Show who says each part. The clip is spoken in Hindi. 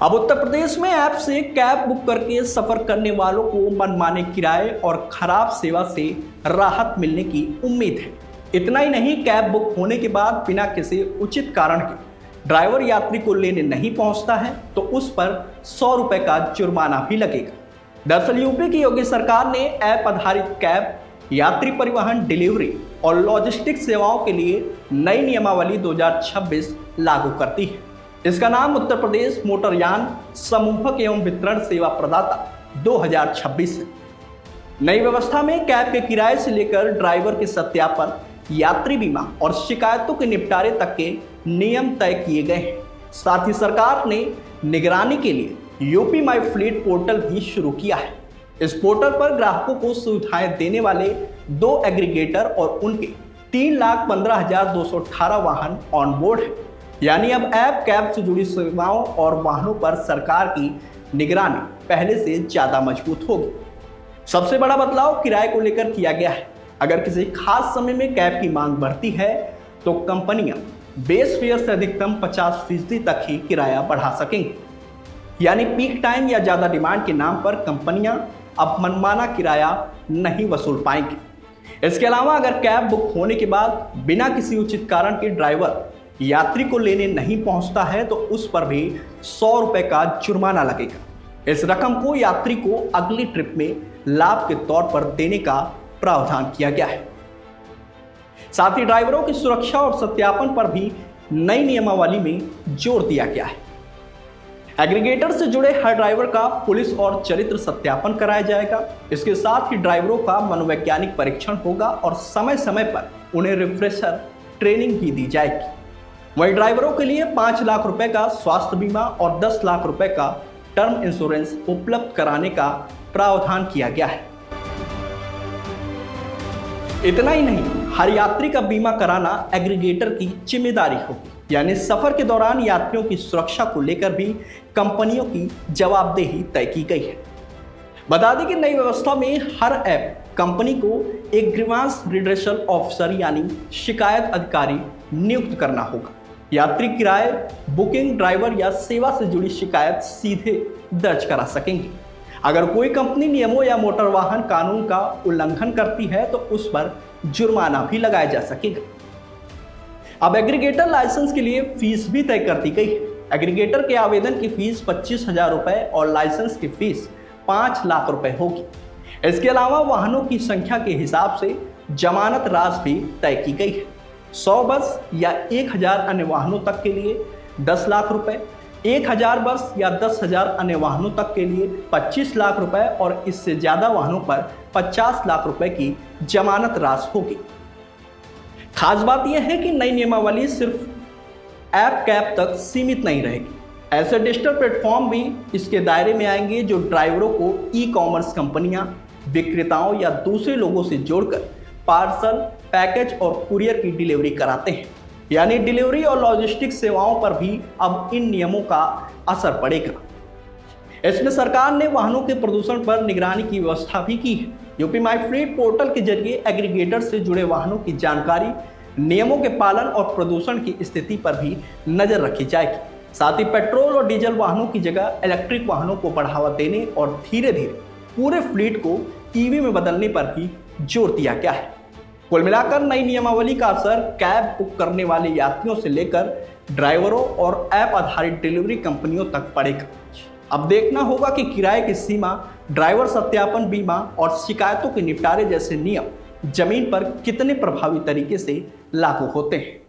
Speaker 1: अब उत्तर प्रदेश में ऐप से कैब बुक करके सफर करने वालों को मनमाने किराए और खराब सेवा से राहत मिलने की उम्मीद है। इतना ही नहीं, कैब बुक होने के बाद बिना किसी उचित कारण के ड्राइवर यात्री को लेने नहीं पहुंचता है तो उस पर 100 रुपए का जुर्माना भी लगेगा। दरअसल यूपी की योगी सरकार ने ऐप आधारित कैब, यात्री परिवहन, डिलीवरी और लॉजिस्टिक्स सेवाओं के लिए नई नियमावली 2026 लागू करती है। इसका नाम उत्तर प्रदेश मोटरयान समूहक एवं वितरण सेवा प्रदाता 2026 है। नई व्यवस्था में कैब के किराए से लेकर ड्राइवर के सत्यापन, यात्री बीमा और शिकायतों के निपटारे तक के नियम तय किए गए हैं। साथ ही सरकार ने निगरानी के लिए यूपी माई फ्लीट पोर्टल भी शुरू किया है। इस पोर्टल पर ग्राहकों को सुविधाएं देने वाले 2 एग्रीगेटर और उनके 3,15,218 वाहन ऑन बोर्ड है। यानी अब ऐप, कैब से जुड़ी सेवाओं और वाहनों पर सरकार की निगरानी पहले से ज्यादा मजबूत होगी। सबसे बड़ा बदलाव किराए को लेकर किया गया है। अगर किसी खास समय में कैब की मांग बढ़ती है तो कंपनियां बेस फेयर से अधिकतम 50% तक ही किराया बढ़ा सकेंगी। यानी पीक टाइम या ज्यादा डिमांड के नाम पर कंपनियां अब मनमाना किराया नहीं वसूल पाएंगी। इसके अलावा अगर कैब बुक होने के बाद बिना किसी उचित कारण के ड्राइवर यात्री को लेने नहीं पहुंचता है तो उस पर भी 100 रुपए का जुर्माना लगेगा। इस रकम को यात्री को अगली ट्रिप में लाभ के तौर पर देने का प्रावधान किया गया है। साथ ही ड्राइवरों की सुरक्षा और सत्यापन पर भी नई नियमावली में जोर दिया गया है। एग्रीगेटर से जुड़े हर ड्राइवर का पुलिस और चरित्र सत्यापन कराया जाएगा। इसके साथ ही ड्राइवरों का मनोवैज्ञानिक परीक्षण होगा और समय समय पर उन्हें रिफ्रेशर ट्रेनिंग भी दी जाएगी। वहीं ड्राइवरों के लिए 5 लाख रुपए का स्वास्थ्य बीमा और 10 लाख रुपए का टर्म इंश्योरेंस उपलब्ध कराने का प्रावधान किया गया है। इतना ही नहीं, हर यात्री का बीमा कराना एग्रीगेटर की जिम्मेदारी होगी। यानी सफर के दौरान यात्रियों की सुरक्षा को लेकर भी कंपनियों की जवाबदेही तय की गई है। बता दें कि नई व्यवस्था में हर ऐप कंपनी को एक ग्रीवांस रिड्रेसल ऑफिसर यानी शिकायत अधिकारी नियुक्त करना होगा। यात्री किराए, बुकिंग, ड्राइवर या सेवा से जुड़ी शिकायत सीधे दर्ज करा सकेंगे। अगर कोई कंपनी नियमों या मोटर वाहन कानून का उल्लंघन करती है तो उस पर जुर्माना भी लगाया जा सकेगा। अब एग्रीगेटर लाइसेंस के लिए फीस भी तय कर दी गई है। एग्रीगेटर के आवेदन की फीस 25,000 रुपए और लाइसेंस की फीस 5 लाख रुपए होगी। इसके अलावा वाहनों की संख्या के हिसाब से जमानत राशि भी तय की गई है। 100 बस या 1000 अन्य वाहनों तक के लिए 10 लाख रुपए, 1000 बस या 10,000 अन्य वाहनों तक के लिए 25 लाख रुपए और इससे ज्यादा वाहनों पर 50 लाख रुपए की जमानत राशि होगी। खास बात यह है कि नई नियमावली सिर्फ ऐप, कैब तक सीमित नहीं रहेगी। ऐसे डिजिटल प्लेटफॉर्म भी इसके दायरे में आएंगे जो ड्राइवरों को ई-कॉमर्स कंपनियां, विक्रेताओं या दूसरे लोगों से जोड़कर पार्सल, पैकेज और कुरियर की डिलीवरी कराते हैं। यानी डिलीवरी और लॉजिस्टिक्स सेवाओं पर भी अब इन नियमों का असर पड़ेगा। इसमें सरकार ने वाहनों के प्रदूषण पर निगरानी की व्यवस्था भी की है। यूपी माई फ्लीट पोर्टल के जरिए एग्रीगेटर से जुड़े वाहनों की जानकारी, नियमों के पालन और प्रदूषण की स्थिति पर भी नजर रखी जाएगी। साथ ही पेट्रोल और डीजल वाहनों की जगह इलेक्ट्रिक वाहनों को बढ़ावा देने और धीरे धीरे पूरे फ्लीट को ईवी में बदलने पर भी जोर दिया गया है। कुल मिलाकर नई नियमावली का असर कैब बुक करने वाले यात्रियों से लेकर ड्राइवरों और ऐप आधारित डिलीवरी कंपनियों तक पड़ेगा। अब देखना होगा कि किराए की सीमा, ड्राइवर सत्यापन, बीमा और शिकायतों के निपटारे जैसे नियम जमीन पर कितने प्रभावी तरीके से लागू होते हैं।